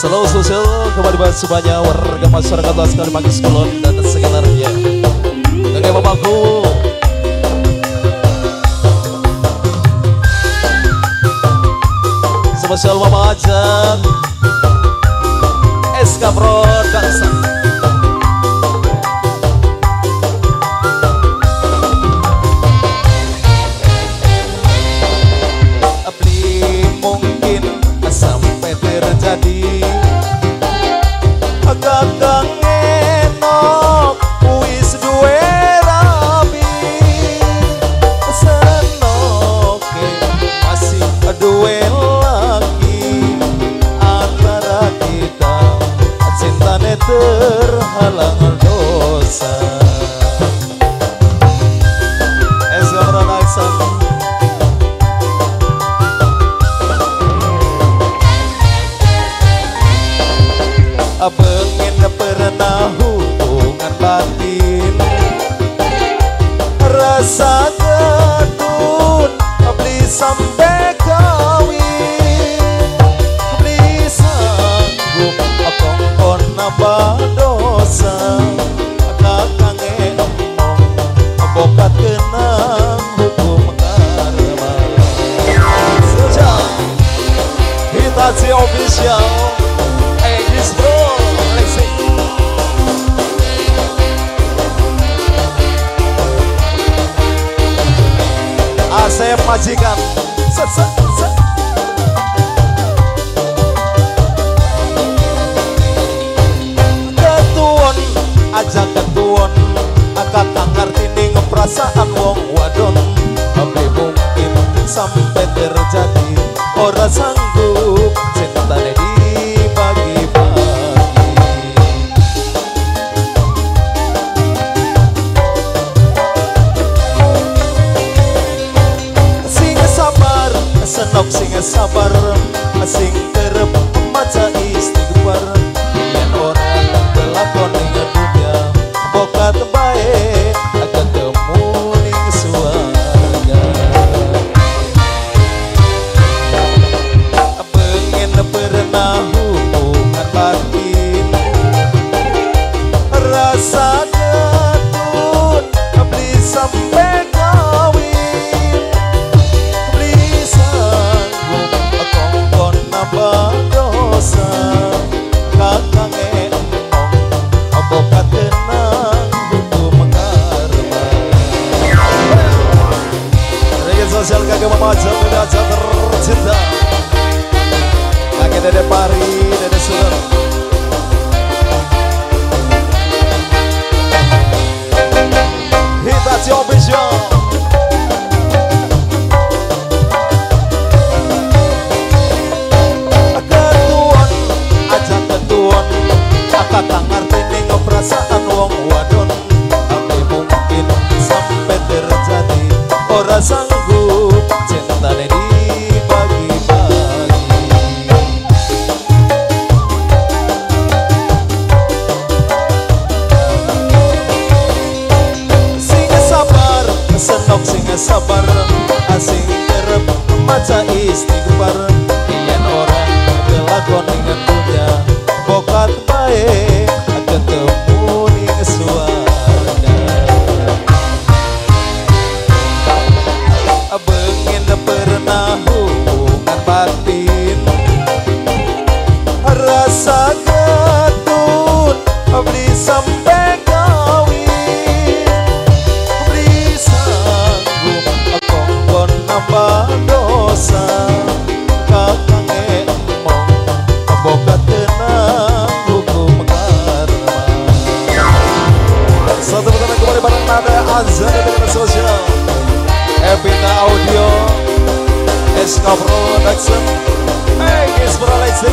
Selalu sosial kembali buat semuanya warga masyarakat luas Kalimantan Kulon dan sekitarnya. Kakek bapakku, spesial Mama Ajat, SK Production. Terjadi agak enok wis duwe rabi senoke masih duwe lagi antara kita cintane terhalang dosa. SK Production. Pengen pernah hubungan batin, rasa gedun beli sampai kawin, beli sanggup kongkon nambah dosa, kakang emong bokat kenang hukum karma. Sejak Hitachi Official Egis Bro Alexi. Asep majikan set. Ketuon aja ketuon akak ngerti ning perasaan wong wadon, tapi mungkin sampai terjadi ora sanggup cintane dibagi-bagi. Sing sabar senok sing sabar sing kerep maca istighfar yen ora kelakon ning dunya bokat bae ketemu ning swarga. Pengen pernah hubungan batin, rasa gedun beli sampai kawin, beli sanggup kongkon nambah dosa, kakang emong bokat tenang hukum karma. Reggae sosial kakek Mama Ajat udah tercinta, kakek Dede Pari, Dede Suler. Hitachi Official. Ketuon aja ketuon kakak ngerti ning perasaan wong wadon, tapi mungkin sampai terjadi ora sanggup cintane dibagi-bagi. Sing sabar senok sing sabar asing kerep maca istighfar yen ora kelakon ning dunya bokat bae ketemu ning swarga. Pengen pernah hubungan batin, rasa gedun beli sampai kawin, beli sanggup kongkon nambah dosa, kakang emong bokat tenang hukum karma. Satu pertama kembali bareng Nada Azan dengan sosial Epita Audio, SK Production, Egis Bro Alexi.